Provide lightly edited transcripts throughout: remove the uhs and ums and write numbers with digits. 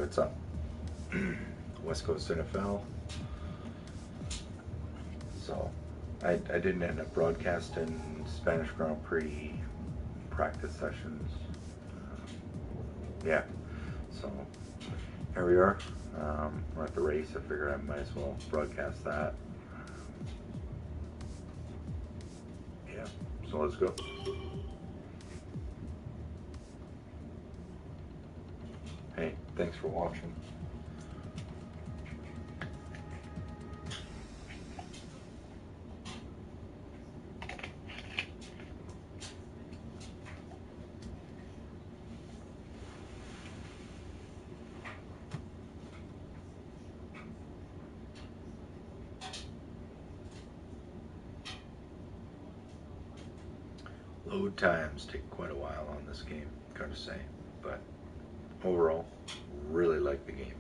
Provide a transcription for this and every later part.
What's up? West Coast NFL. So, I didn't end up broadcasting Spanish Grand Prix practice sessions. Yeah, so here we are. We're at the race. I figured I might as well broadcast that. Yeah, so let's go. Hey, thanks for watching. Load times take quite a while on this game, gotta say, but overall, really like the game.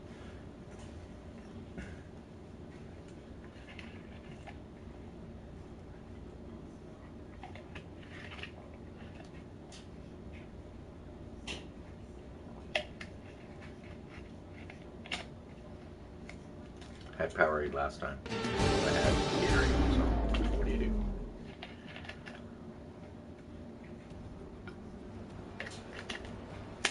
I had Powerade last time. I had Gatorade, so what do you do?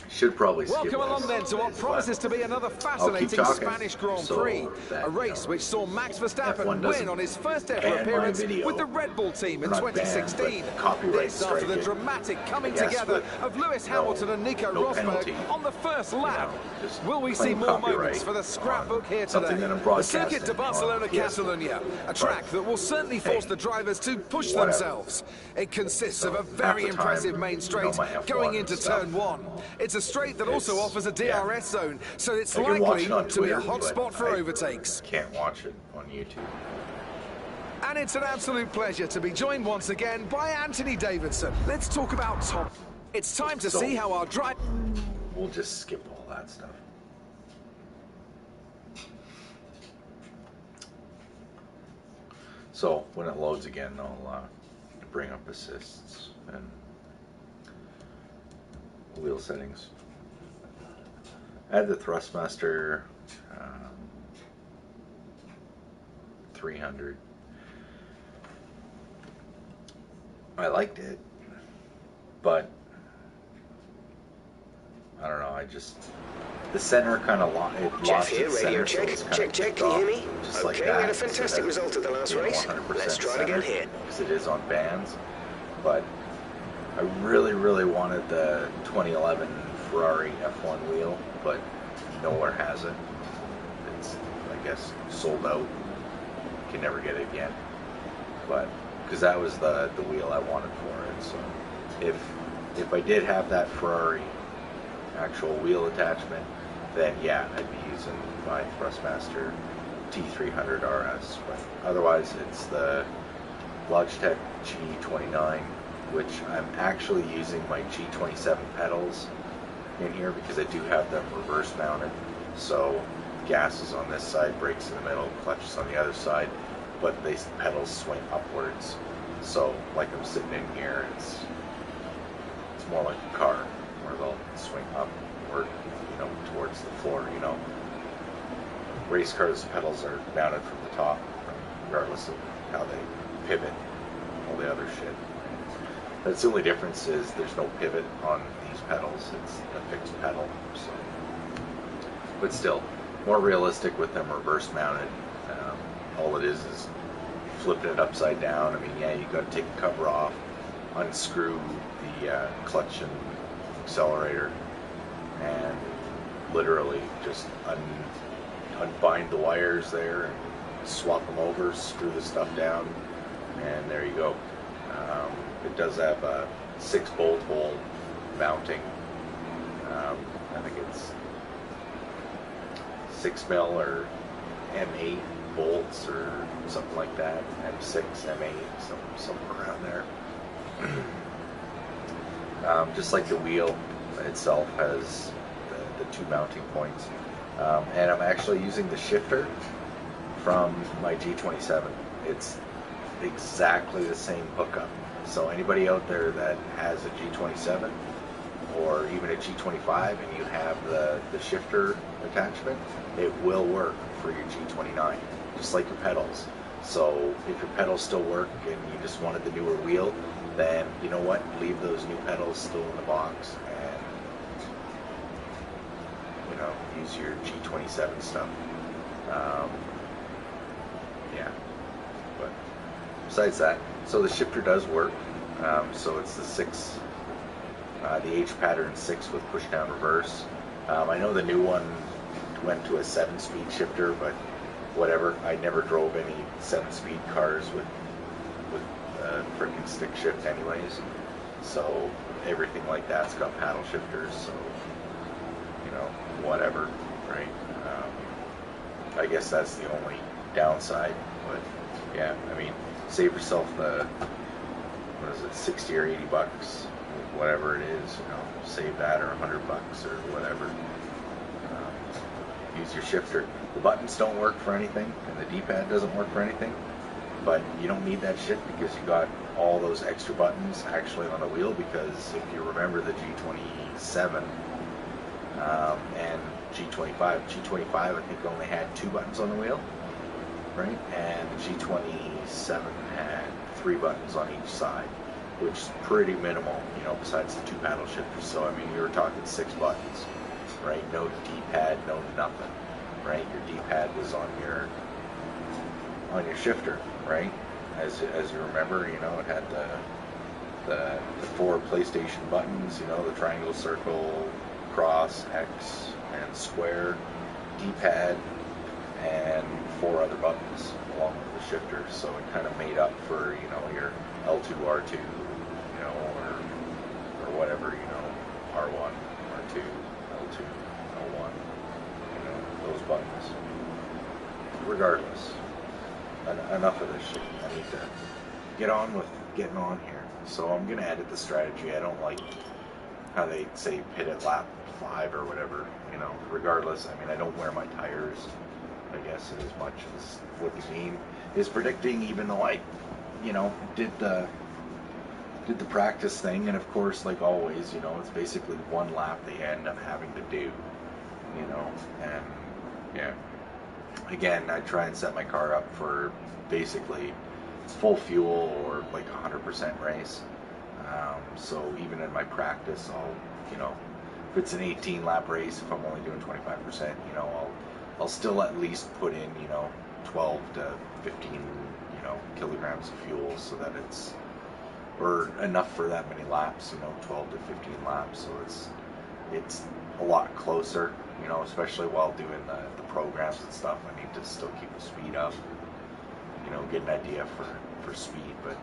Should probably skip Welcome along then to what promises to be another fascinating Spanish Grand Prix. A race which saw Max Verstappen win on his first ever appearance with the Red Bull team in 2016. This after the dramatic coming together of Lewis Hamilton and Nico Rosberg on the first lap. Will we see more moments for the scrapbook here today? The Circuit de Barcelona Catalunya, a track that will certainly force the drivers to push themselves. It consists of a very impressive main straight going into turn 1. It's a straight that also offers a DRS zone, so it's likely to be a hot spot for overtakes. Can't watch it on YouTube. And it's an absolute pleasure to be joined once again by Anthony Davidson. Let's talk about Tom. It's time to see how our drive... We'll just skip all that stuff. So, when it loads again, I'll bring up assists and wheel settings. I had the Thrustmaster 300. I liked it, but I don't know. I just the center kind of lost its center. Check. Can you hear me? Just okay, like we had a fantastic result at the last race. Let's try it again here. Because it is on bands, but I really wanted the 2011 Ferrari F1 wheel, but nowhere has it. It's, I guess, sold out. You can never get it again. But because that was the wheel I wanted for it. So if I did have that Ferrari actual wheel attachment, then yeah, I'd be using my Thrustmaster T300 RS. But otherwise, it's the Logitech G29, which I'm actually using my G27 pedals in here because I do have them reverse mounted. So gas is on this side, brakes in the middle, clutch is on the other side, but the pedals swing upwards. So like I'm sitting in here, it's more like a car where they'll swing upward, you know, towards the floor, you know. Race cars' pedals are mounted from the top, regardless of how they pivot, all the other shit. That's the only difference is there's no pivot on these pedals. It's a fixed pedal. So, but still, more realistic with them reverse mounted. All it is flipping it upside down. I mean, yeah, you got to take the cover off, unscrew the clutch and accelerator, and literally just unbind the wires there and swap them over, screw the stuff down, and there you go. It does have a 6-bolt hole mounting. I think it's 6mm or M8 bolts or something like that. M6, M8, somewhere around there. Just like the wheel itself has the 2 mounting points. And I'm actually using the shifter from my G27. It's exactly the same hookup. So anybody out there that has a G27 or even a G25 and you have the shifter attachment, it will work for your G29, just like your pedals. So if your pedals still work and you just wanted the newer wheel, then you know what, leave those new pedals still in the box and, you know, use your G27 stuff. Yeah, but besides that, so the shifter does work. So it's the 6, the H pattern 6 with push down reverse. I know the new one went to a 7-speed shifter, but whatever. I never drove any 7-speed cars with freaking stick shift anyways. So everything like that's got paddle shifters. So, you know, whatever, right? I guess that's the only downside. But yeah, I mean, save yourself the, what is it, 60 or 80 bucks, whatever it is, you know, save that, or 100 bucks or whatever. Use your shifter. The buttons don't work for anything, and the D-pad doesn't work for anything, but you don't need that shit because you got all those extra buttons actually on the wheel. Because if you remember the G27 and G25 I think only had 2 buttons on the wheel, right? And the G27 had 3 buttons on each side, which is pretty minimal, you know, besides the 2 paddle shifters. So I mean, you were talking 6 buttons, right? No D-pad, no nothing, right? Your D-pad was on your shifter, right? As you remember, you know, it had the 4 PlayStation buttons, you know, the triangle, circle, cross, X, and square, D-pad, and 4 other buttons along with the shifter. So it kind of made up for, you know, your L2, R2, you know, or whatever, you know, R1, R2, L2, L1, you know, those buttons. Regardless, enough of this shit. I need to get on with getting on here. So I'm going to edit the strategy. I don't like how they say pit at lap 5 or whatever, you know. Regardless, I mean, I don't wear my tires, I guess, as much as what the game is predicting, even though I, you know, did the practice thing. And of course, like always, you know, it's basically 1 lap they end up having to do, you know. And yeah, again, I try and set my car up for basically full fuel or like 100% race. So even in my practice, I'll, you know, if it's an 18 lap race, if I'm only doing 25%, you know, I'll still at least put in, you know, 12 to 15, you know, kilograms of fuel, so that it's, or enough for that many laps, you know, 12 to 15 laps. So it's a lot closer, you know, especially while doing the programs and stuff. I need to still keep the speed up, you know, get an idea for speed. But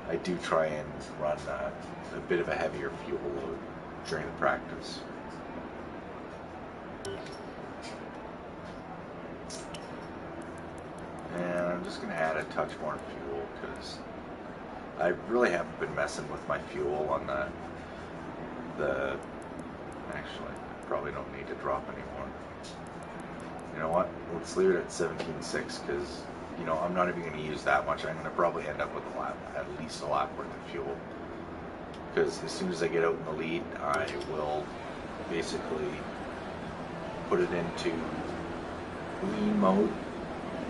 I do try and run a bit of a heavier fuel load during the practice. And I'm just going to add a touch more fuel because I really haven't been messing with my fuel on the actually, probably don't need to drop anymore. You know what? Let's leave it at 17.6 because, you know, I'm not even going to use that much. I'm going to probably end up with at least a lap worth of fuel. Because as soon as I get out in the lead, I will basically put it into lean mode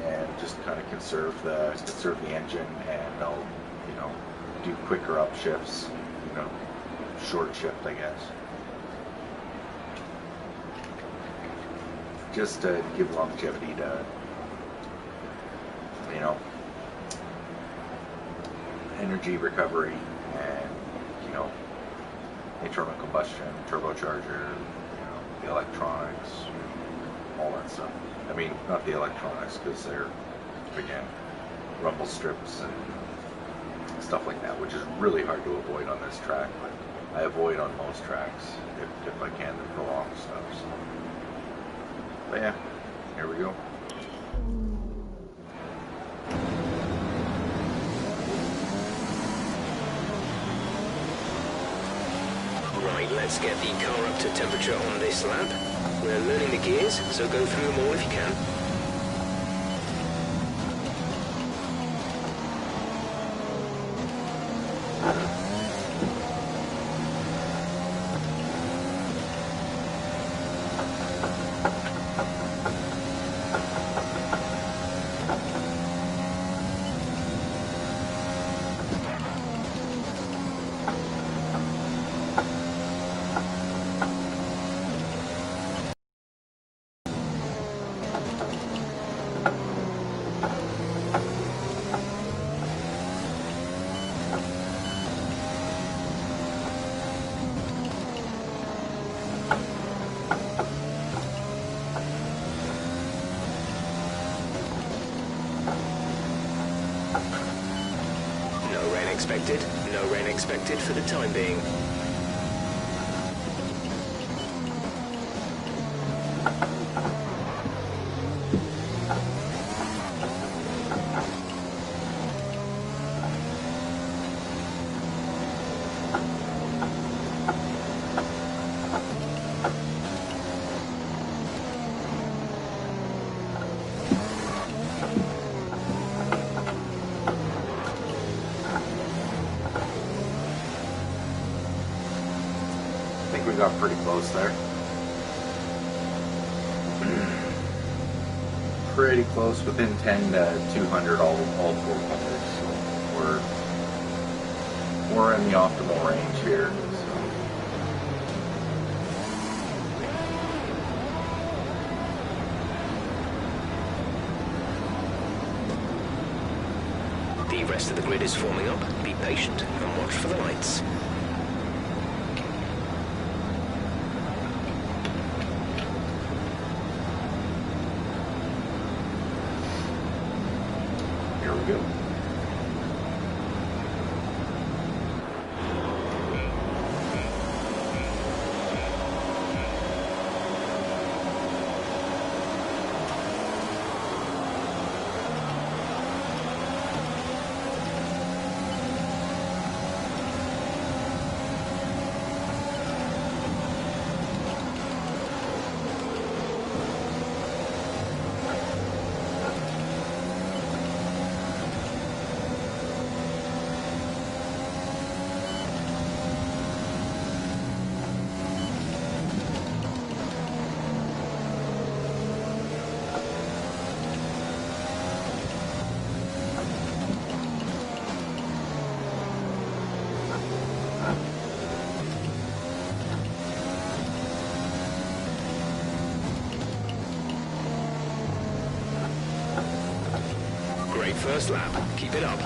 and just kind of conserve the engine, and I'll, you know, do quicker up shifts, you know, short shift, I guess. Just to give longevity to, you know, energy recovery and, you know, internal combustion, turbocharger, you know, the electronics, all that stuff. I mean, not the electronics, because they're, again, rumble strips and stuff like that, which is really hard to avoid on this track, but I avoid on most tracks if I can, the prolonged stuff. So. But yeah, here we go. Right, let's get the car up to temperature on this lap. We're learning the gears, so go through them all if you can. No rain expected for the time being. We got pretty close there. Pretty close, within 10 to 200 all 4 corners. So we're in the optimal range here. So. The rest of the grid is forming up. Be patient and watch for the lights. Go. Great first lap. Keep it up.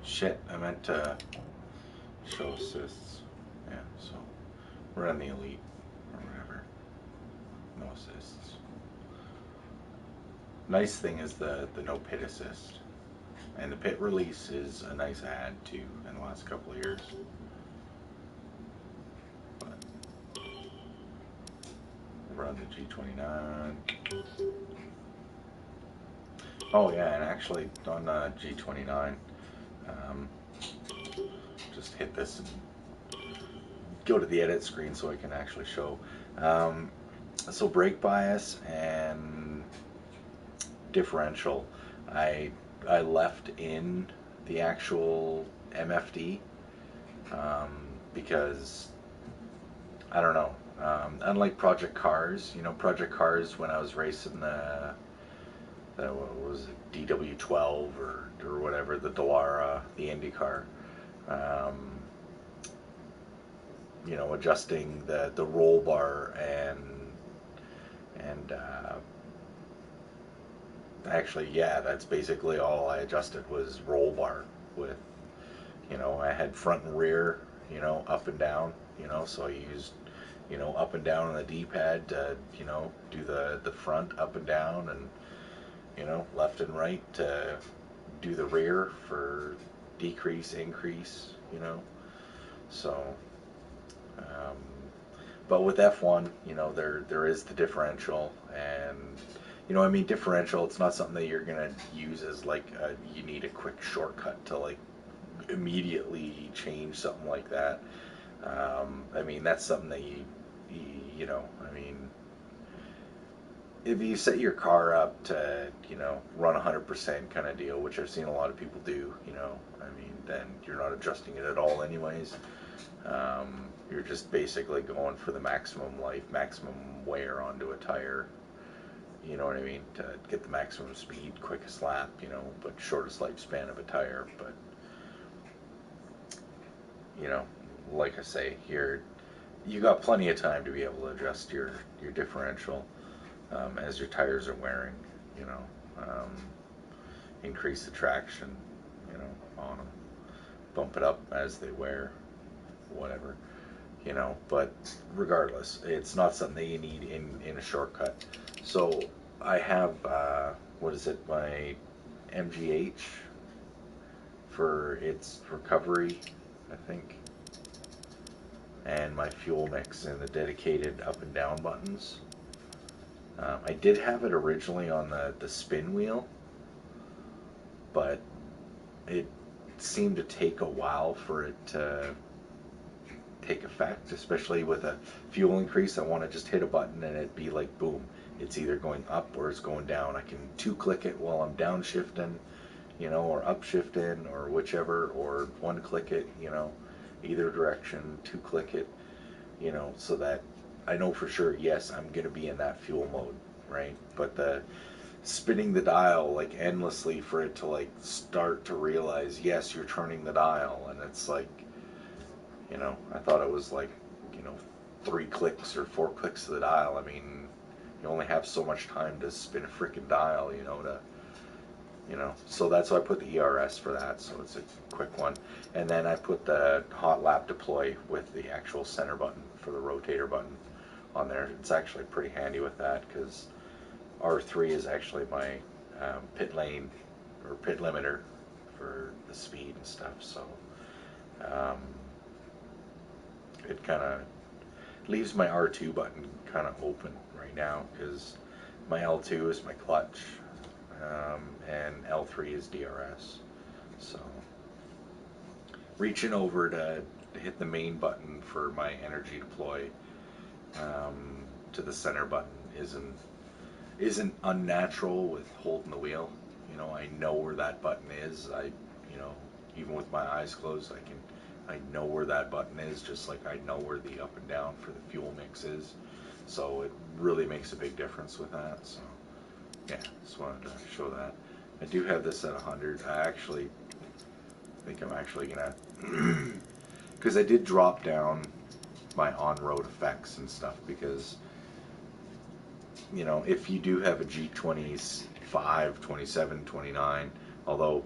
Shit, I meant to show assists. Yeah, so we're on the elite. Or whatever. No assists. Nice thing is the no pit assist. And the pit release is a nice add too in the last couple of years. But we're on the G29. Oh yeah, and actually on G29, just hit this and go to the edit screen so I can actually show. So brake bias and differential, I left in the actual MFD because I don't know. Unlike Project Cars, Project Cars when I was racing the what was it, DW12 or whatever, the Dallara, the IndyCar. Adjusting the roll bar and actually, yeah, that's basically all I adjusted was roll bar with, I had front and rear, up and down, so I used, up and down on the D-pad to, do the front up and down and, left and right to do the rear for decrease, increase, so, but with F1, there is the differential, and differential, it's not something that you're gonna use as like you need a quick shortcut to like immediately change something like that. That's something that if you set your car up to run 100% kind of deal, which I've seen a lot of people do, then you're not adjusting it at all anyways. You're just basically going for the maximum life, maximum wear onto a tire, you know what I mean, to get the maximum speed, quickest lap, but shortest lifespan of a tire. But, like I say, you got plenty of time to be able to adjust your differential as your tires are wearing, increase the traction, on them, bump it up as they wear, whatever. But regardless, it's not something that you need in a shortcut. So I have, my MGH for its recovery, I think, and my fuel mix and the dedicated up and down buttons. I did have it originally on the spin wheel, but it seemed to take a while for it to take effect, especially with a fuel increase. I want to just hit a button and it'd be like boom, it's either going up or it's going down. I can two click it while I'm downshifting, or upshifting or whichever, or one click it, either direction, two click it, so that I know for sure, yes, I'm going to be in that fuel mode, right? But the spinning the dial like endlessly for it to like start to realize, yes, you're turning the dial, and it's like, I thought it was like, 3 clicks or 4 clicks of the dial. You only have so much time to spin a freaking dial, so that's why I put the ERS for that, so it's a quick one. And then I put the hot lap deploy with the actual center button for the rotator button on there. It's actually pretty handy with that because R3 is actually my pit lane or pit limiter for the speed and stuff, so it kind of leaves my R2 button kind of open right now because my L2 is my clutch, and L3 is DRS. So reaching over to hit the main button for my energy deploy to the center button isn't unnatural with holding the wheel. I know where that button is. Even with my eyes closed, I know where that button is, just like I know where the up and down for the fuel mix is. So it really makes a big difference with that. So yeah, just wanted to show that. I do have this at 100. I think I'm actually gonna, because I did drop down my on-road effects and stuff, because if you do have a G25, 27, 29, although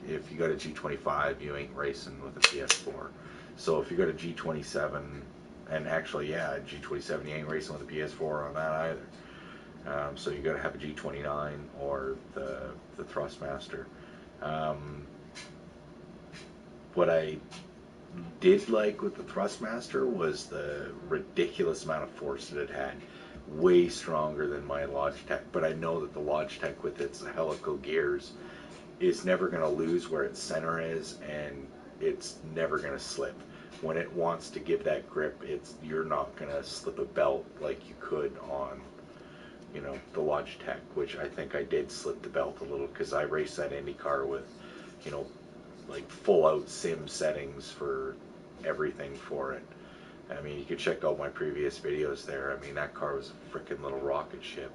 if you got a G25, you ain't racing with a PS4. So if you got a G27, and actually, yeah, a G27, you ain't racing with a PS4 on that So you got to have a G29 or the Thrustmaster. What I did like with the Thrustmaster was the ridiculous amount of force that it had. Way stronger than my Logitech, but I know that the Logitech with its helical gears is never going to lose where its center is, and it's never going to slip. When it wants to give that grip, you're not going to slip a belt like you could on, you know, the Logitech, which I think I did slip the belt a little because I raced that IndyCar with, you know, like full out sim settings for everything for it. I mean, you can check out my previous videos there. I mean, that car was a freaking little rocket ship,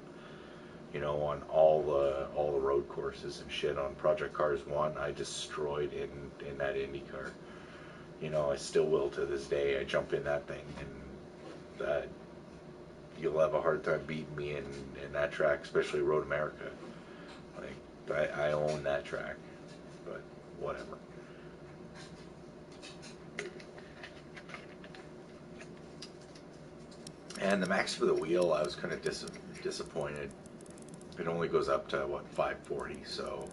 you know, on all the road courses and shit. On Project Cars 1, I destroyed in that IndyCar. You know, I still will to this day. I jump in that thing, and you'll have a hard time beating me in that track, especially Road America. Like, I own that track, but whatever. And the max for the wheel, I was kind of disappointed. It only goes up to, what, 540, so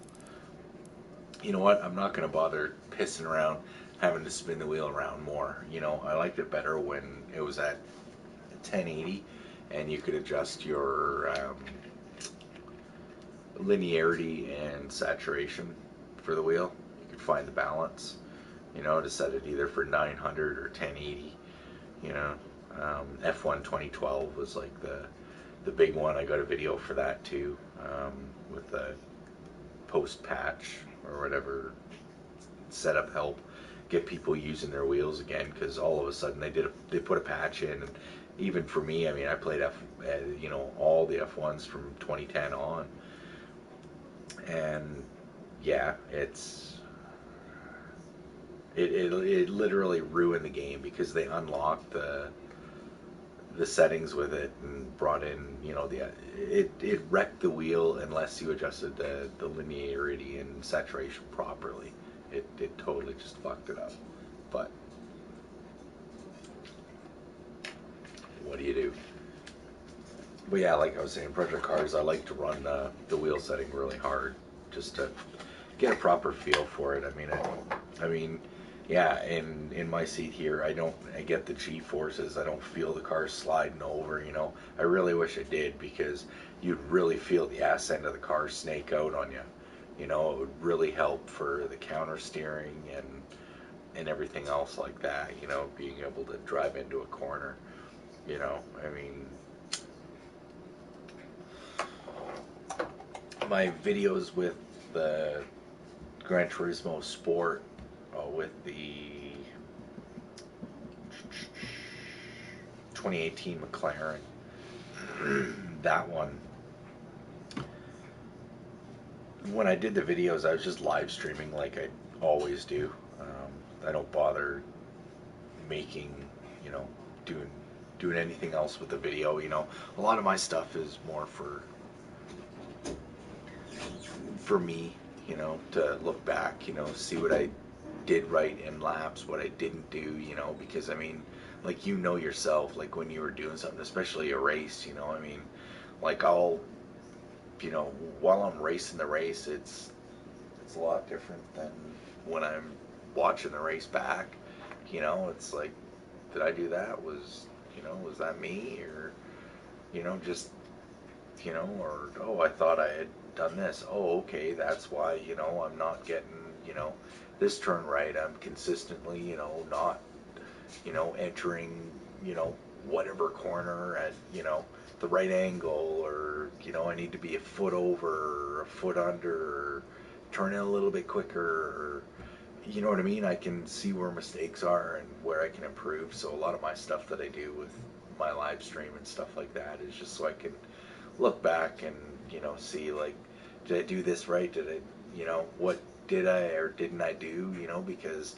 you know what, I'm not going to bother pissing around having to spin the wheel around more. You know, I liked it better when it was at 1080 and you could adjust your linearity and saturation for the wheel. You could find the balance, you know, to set it either for 900 or 1080, you know. F1 2012 was like the big one. I got a video for that too, with the post patch or whatever setup help get people using their wheels again, because all of a sudden they put a patch in, and even for me, I mean, I played you know, all the F1s from 2010 on, and yeah, it literally ruined the game because they unlocked the settings with it and brought in, you know, it wrecked the wheel unless you adjusted the linearity and saturation properly. It totally just fucked it up. But what do you do? But yeah, like I was saying, Project Cars, I like to run the wheel setting really hard just to get a proper feel for it. I mean, yeah, in my seat here, I get the G-forces. I don't feel the car sliding over, you know. I really wish I did, because you'd really feel the ass end of the car snake out on you. You know, it would really help for the counter steering and everything else like that, you know, being able to drive into a corner, you know. I mean, my videos with the Gran Turismo Sport, with the 2018 McLaren, that one, when I did the videos, I was just live streaming like I always do. I don't bother making, you know, doing anything else with the video. You know, a lot of my stuff is more for me, you know, to look back, you know, see what I did right in laps, what I didn't do, you know, because I mean, like, you know yourself, like when you were doing something, especially a race, you know, I mean, like you know, while I'm racing the race, it's a lot different than when I'm watching the race back, you know. It's like, did I do that? You know, was that me? Or, you know, just, you know, or, oh, I thought I had done this. Oh, okay, that's why, you know, I'm not getting, you know, this turn right. I'm consistently, you know, not, you know, entering, you know, whatever corner at, you know, the right angle, or, you know, I need to be a foot over or a foot under, or turn in a little bit quicker, or, you know what I mean? I can see where mistakes are and where I can improve. So a lot of my stuff that I do with my live stream and stuff like that is just so I can look back and, you know, see, like, did I do this right? Did I, you know, what did I or didn't I do? You know, because,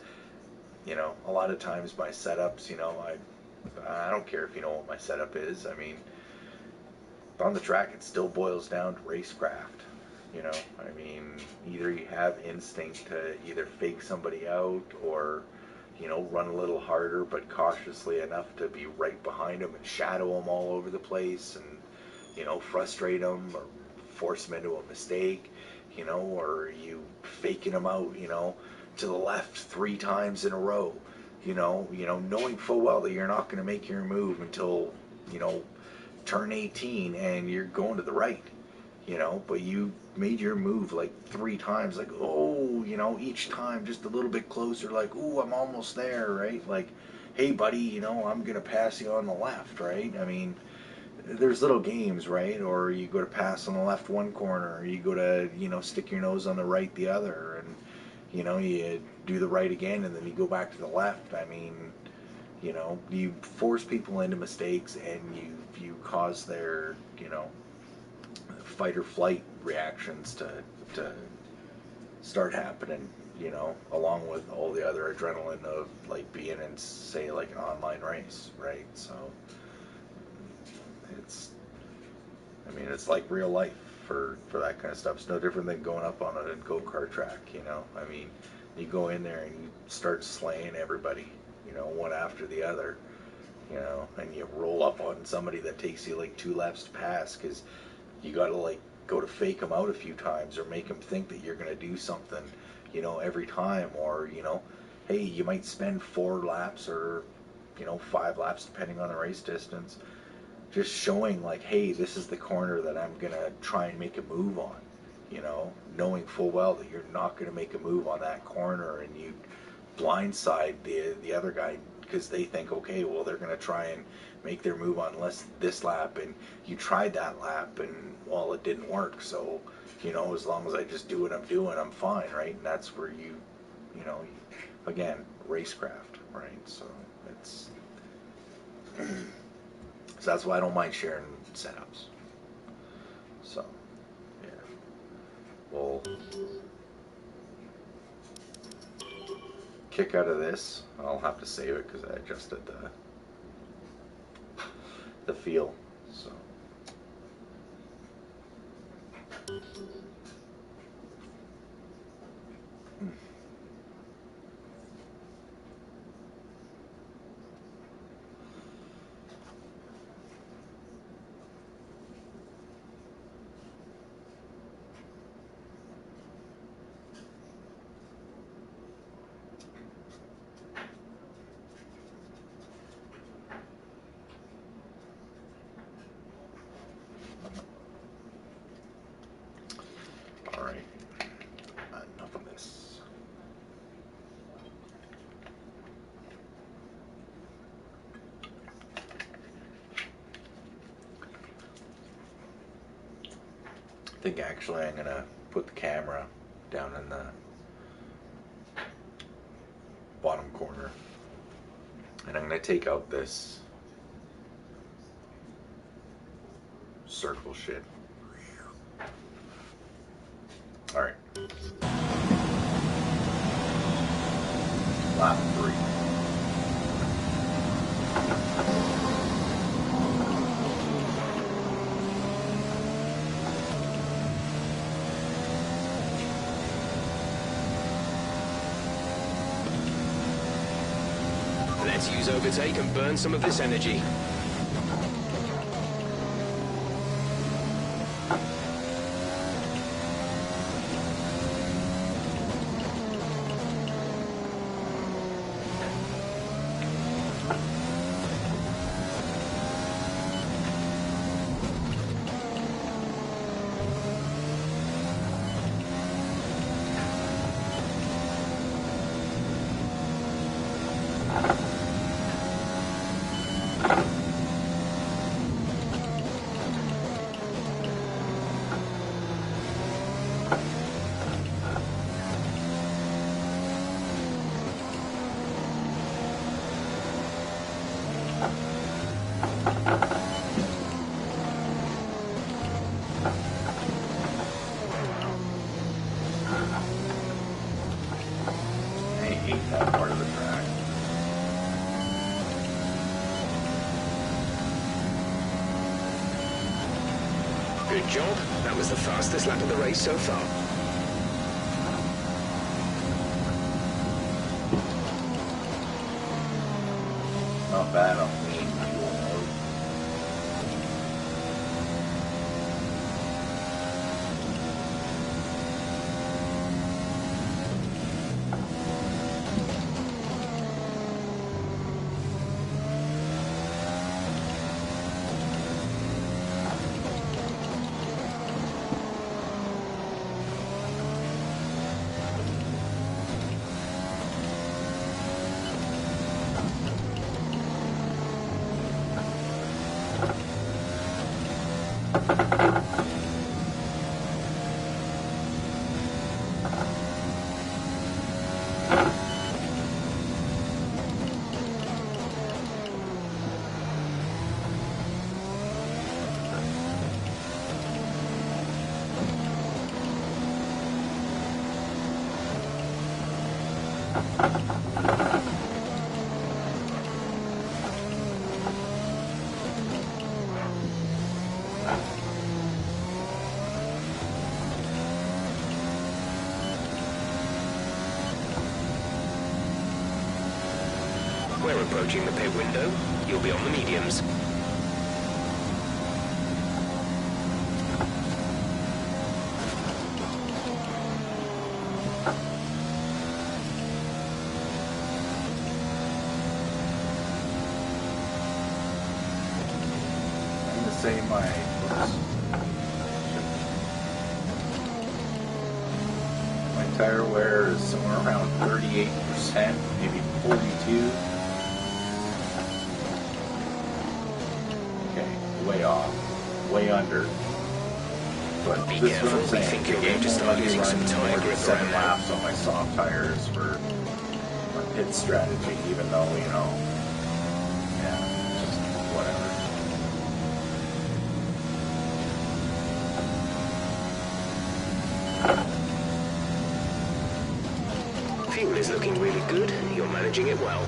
you know, a lot of times my setups, you know, I don't care if you know what my setup is. I mean, on the track, it still boils down to racecraft. You know, I mean, either you have instinct to either fake somebody out, or, you know, run a little harder but cautiously enough to be right behind them and shadow them all over the place, and, you know, frustrate them or force them into a mistake, you know, or are you faking them out, you know, to the left 3 times in a row, you know, knowing full well that you're not going to make your move until, you know, turn 18 and you're going to the right, you know, but you made your move like 3 times, like, oh, you know, each time just a little bit closer, like, ooh, I'm almost there, right? Like, hey, buddy, you know, I'm going to pass you on the left, right? I mean, there's little games, right? Or you go to pass on the left one corner, or you go to, you know, stick your nose on the right the other, and, you know, you do the right again, and then you go back to the left. I mean, you know, you force people into mistakes, and you cause their, you know, fight or flight reactions to start happening, you know, along with all the other adrenaline of like being in, say, like an online race, right? So it's, I mean, it's like real life for that kind of stuff. It's no different than going up on a go-kart track, you know. I mean, you go in there and you start slaying everybody, you know, one after the other, you know, and you roll up on somebody that takes you like 2 laps to pass because you got to like go to fake them out a few times or make them think that you're going to do something, you know, every time. Or, you know, hey, you might spend 4 laps or, you know, 5 laps depending on the race distance just showing like, hey, this is the corner that I'm going to try and make a move on, you know, knowing full well that you're not going to make a move on that corner, and you blindside the other guy because they think, okay, well, they're going to try and make their move on this lap, and you tried that lap and, well, it didn't work. So, you know, as long as I just do what I'm doing, I'm fine, right? And that's where you know, again, racecraft, right? So it's so that's why I don't mind sharing setups. So, yeah. We'll kick out of this. I'll have to save it because I adjusted the feel. So. All right. Enough of this. I think actually I'm gonna put the camera down in the bottom corner, and I'm gonna take out this circle shit. All right. Lap 3. Let's use overtake and burn some of this energy. That part of the track. Good job. That was the fastest lap of the race so far. Not bad on me. We're approaching the pit window. You'll be on the mediums. Say my tire wear is somewhere around 38%, maybe 42. Okay, way off, way under. But Be this is careful, what I'm saying. we think you're going to start using some tire grip 7 right now. laps on my soft tires for my pit strategy, even though, you know, yeah, just whatever. Fuel is looking really good. You're managing it well.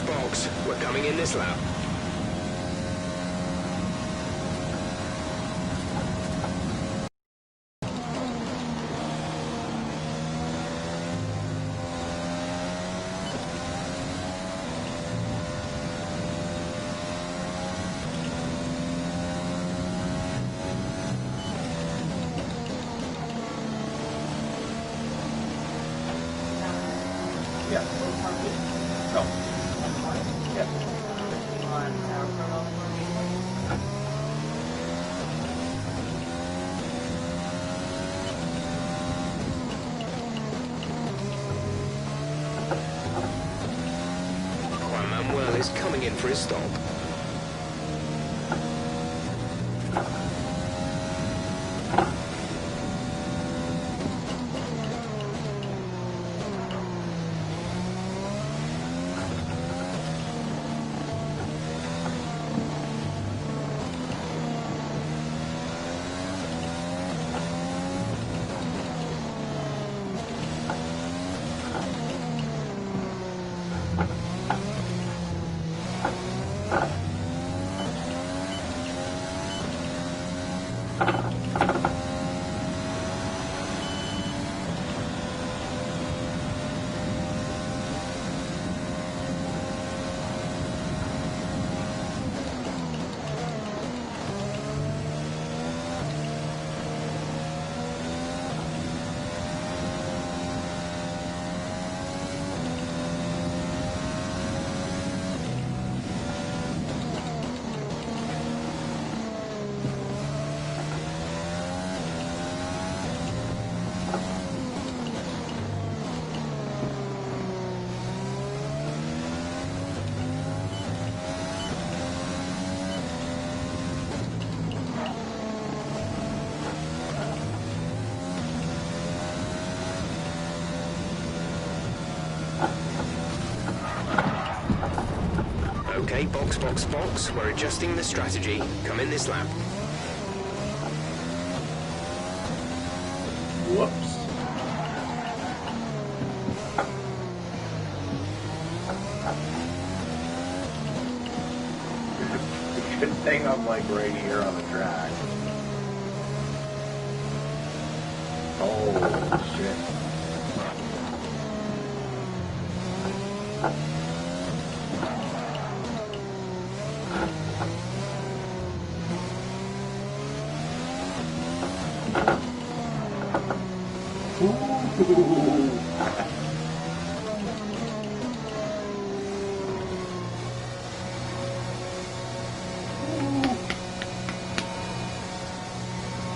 Box, we're coming in this lap. Yeah. No. Yeah. Juan Manuel is coming in for his stop. box. We're adjusting the strategy. Come in this lap. Whoops. Good thing I'm like right here on the track. Oh, shit.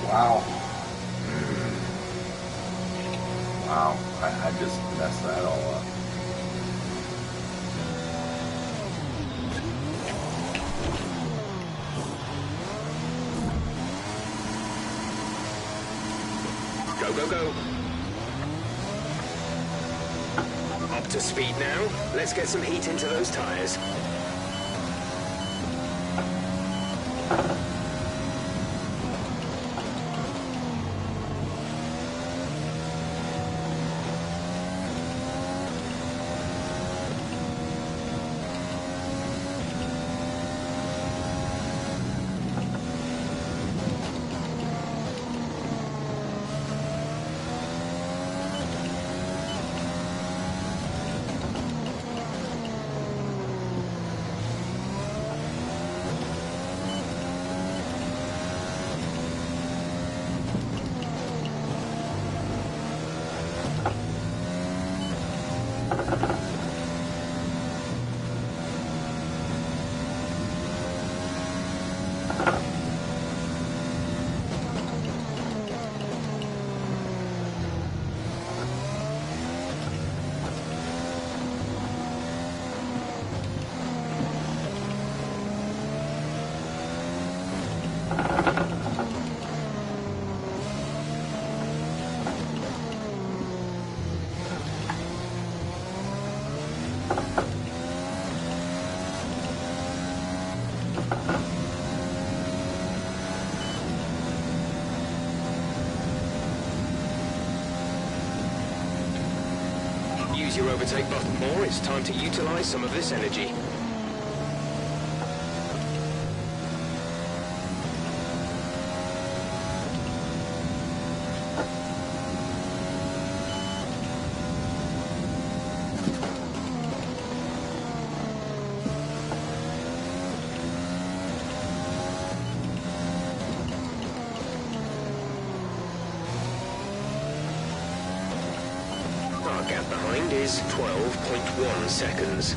Wow. Wow, I just messed that all up. Go. Up to speed now. Let's get some heat into those tires. Use your overtake button more. It's time to utilize some of this energy. Our gap behind is 12.1 seconds.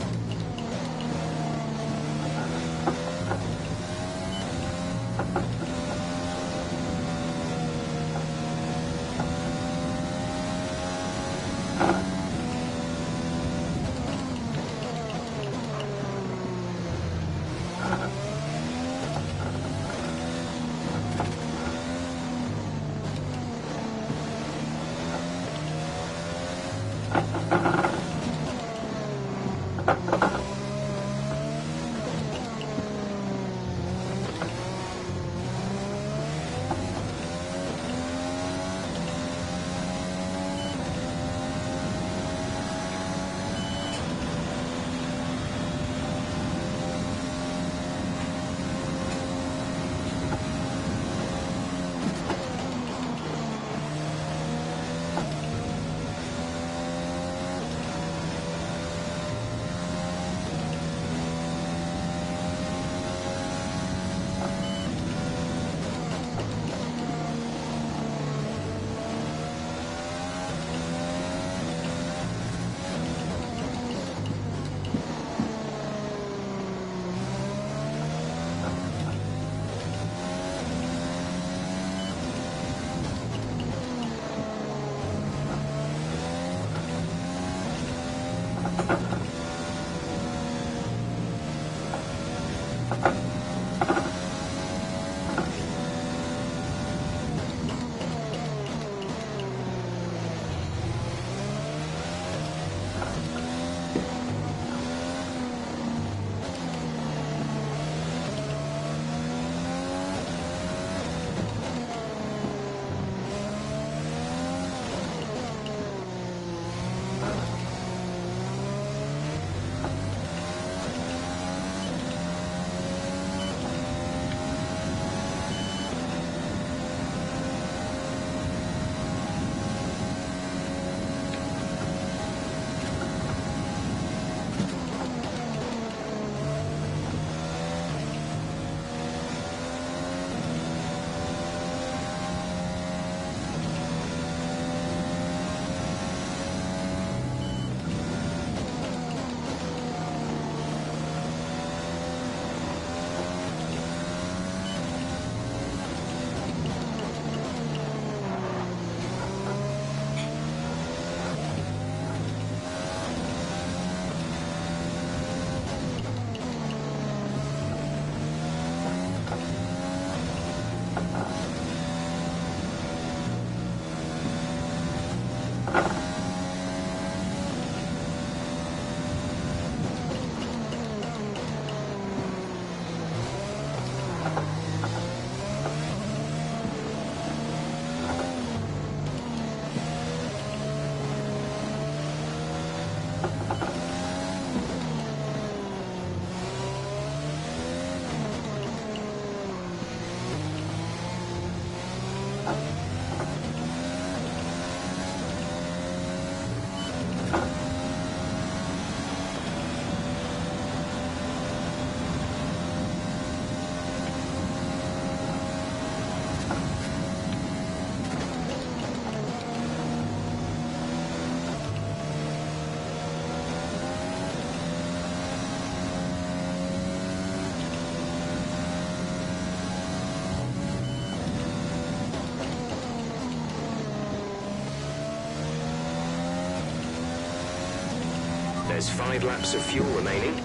There's 5 laps of fuel remaining.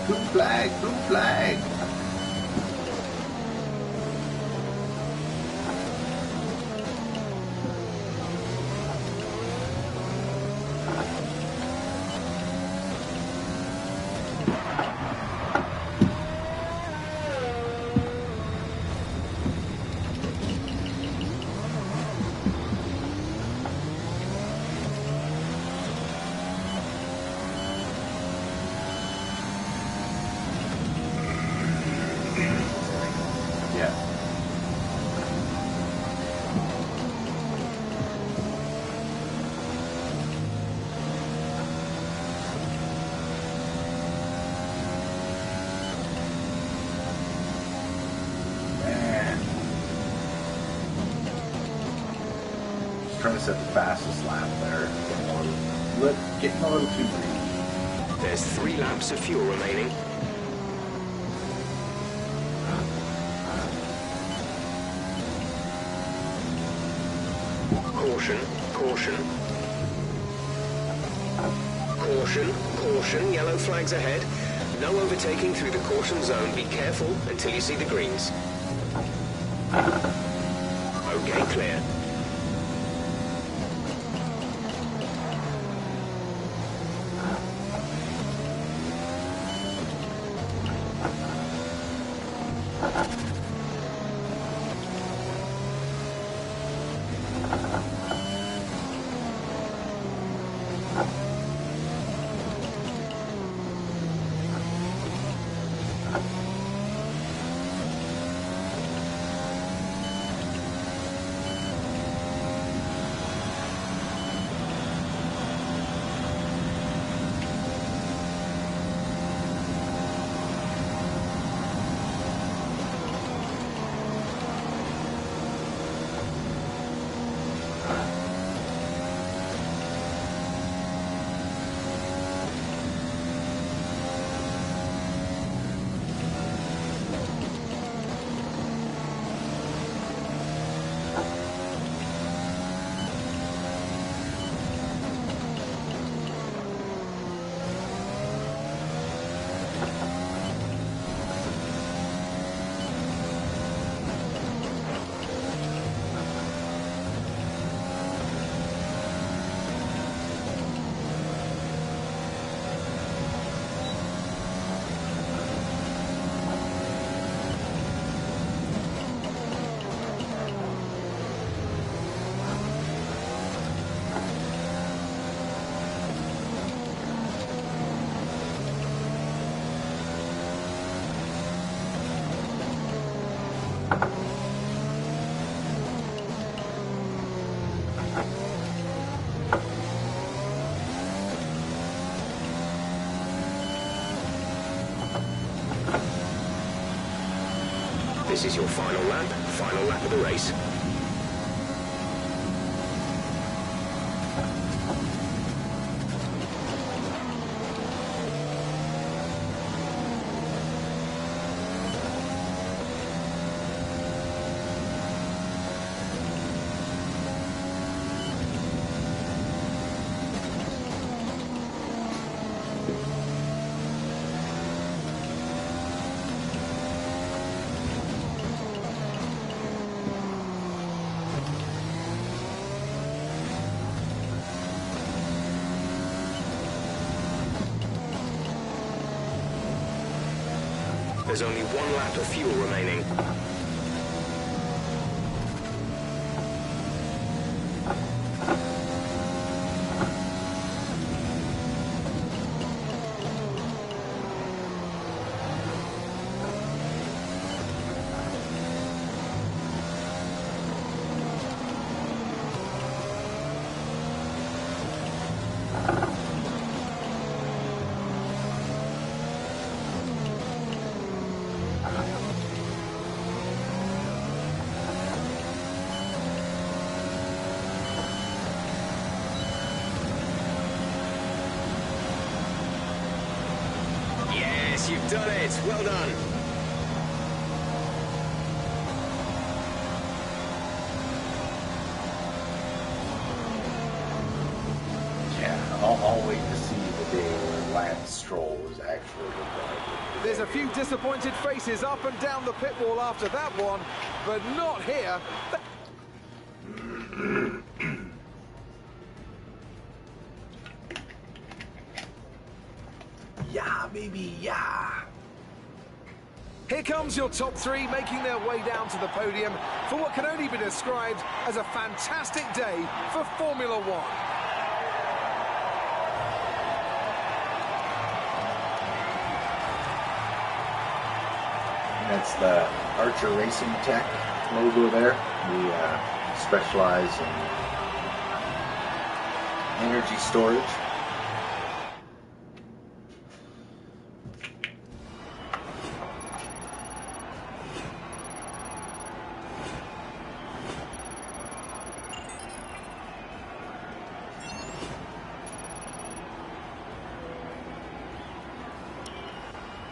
Blue flag, blue flag. Trying to set the fastest lap there. Getting a little too greedy. There's 3 laps of fuel remaining. Caution, caution. Caution, caution, yellow flags ahead. No overtaking through the caution zone. Be careful until you see the greens. Okay, clear. This is your final lap of the race. There's only 1 lap of fuel remaining. You've done it. Well done. Yeah, I'll wait to see the day where Lance Stroll was actually the driver. There's a few disappointed faces up and down the pit wall after that one, but not here. Yeah, baby, yeah. Here comes your top 3 making their way down to the podium for what can only be described as a fantastic day for Formula 1. That's the Archer Racing Tech logo there. We specialize in energy storage.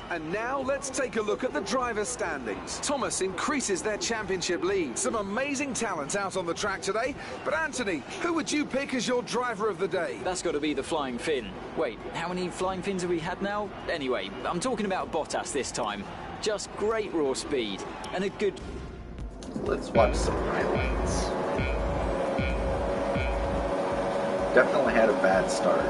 And now let's take a look at the driver's standings. Thomas increases their championship lead. Some amazing talent out on the track today. But Anthony, who would you pick as your driver of the day? That's got to be the Flying Finn. Wait, how many Flying Fins have we had now? Anyway, I'm talking about Bottas this time. Just great raw speed and a good... Let's watch some highlights. Definitely had a bad start.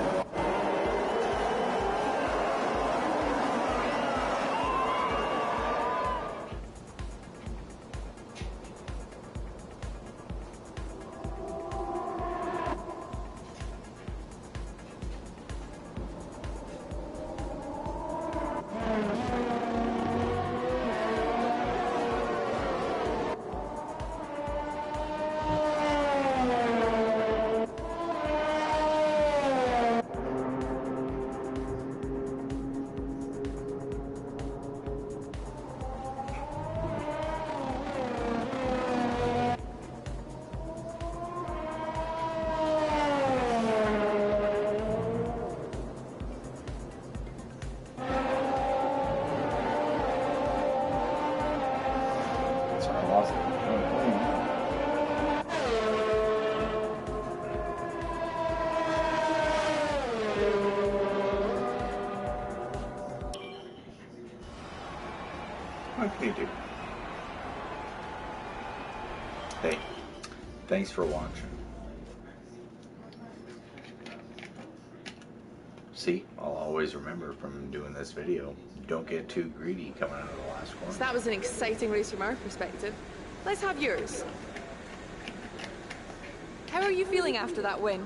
What can you do? Hey, thanks for watching. See, I'll always remember from doing this video, don't get too greedy coming out of the last corner. So that was an exciting race from our perspective. Let's have yours. How are you feeling after that win?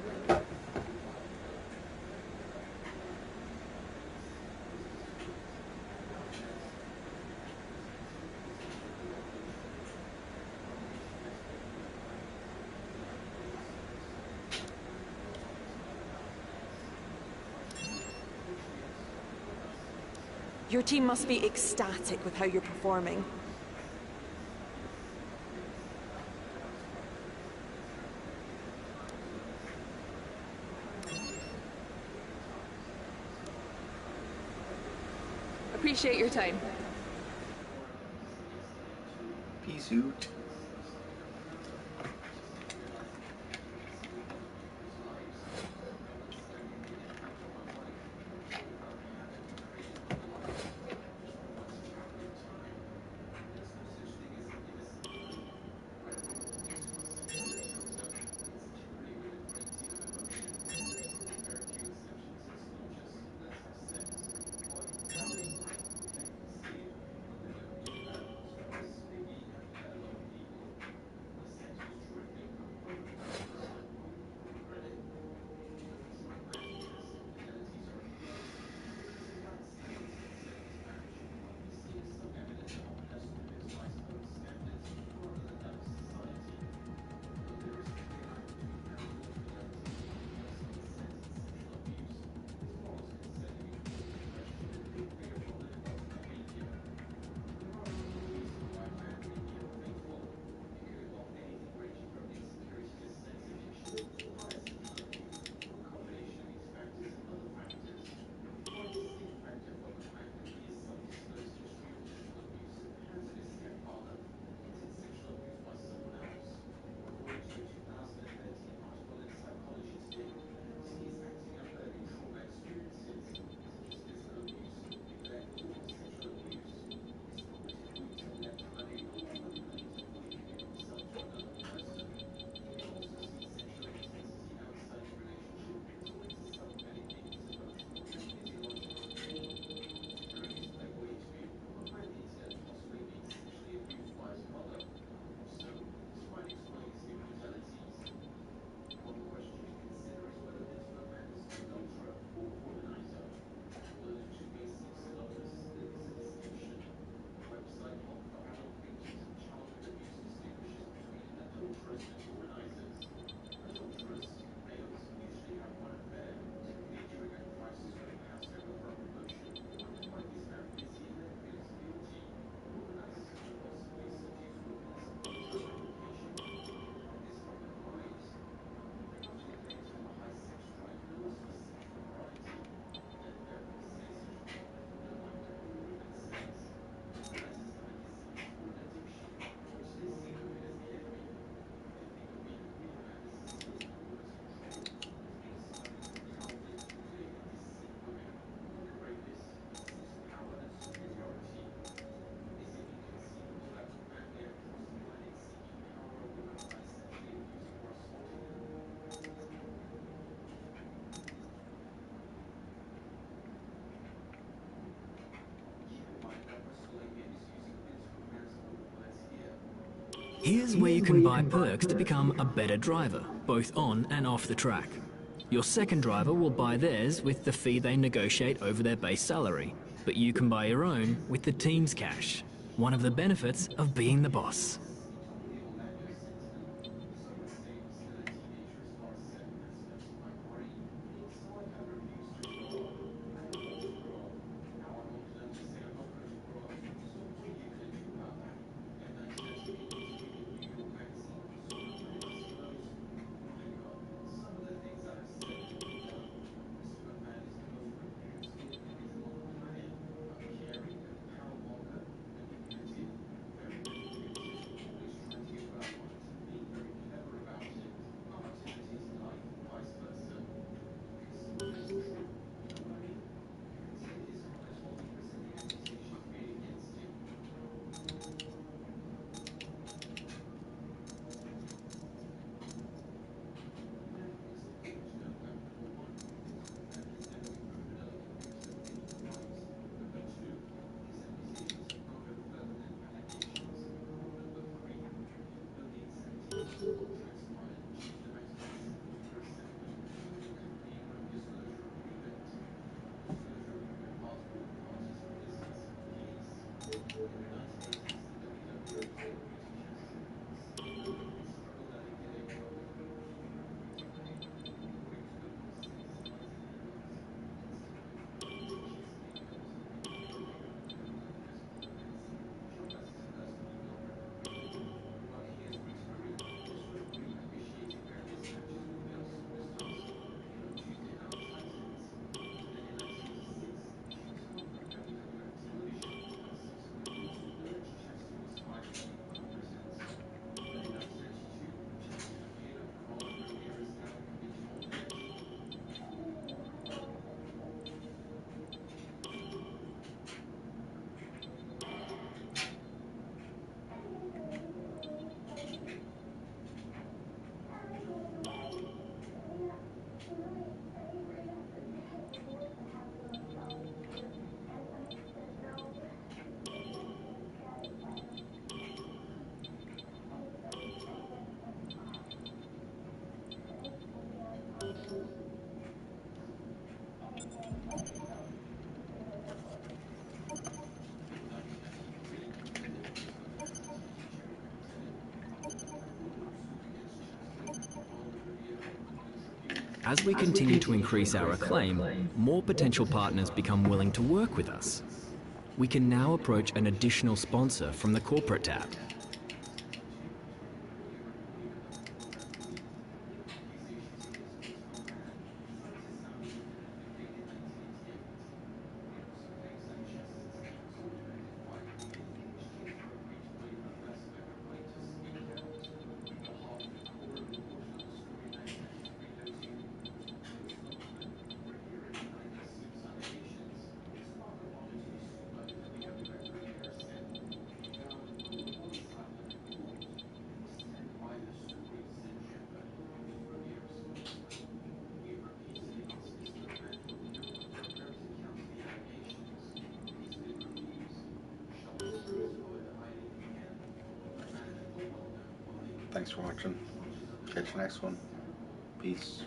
Your team must be ecstatic with how you're performing. appreciate your time. Peace out. Here's where you can buy perks to become a better driver, both on and off the track. Your second driver will buy theirs with the fee they negotiate over their base salary, but you can buy your own with the team's cash. One of the benefits of being the boss. As we continue to increase our acclaim, more potential partners become willing to work with us. We can now approach an additional sponsor from the corporate tab. Thanks for watching. Catch you next one. Peace.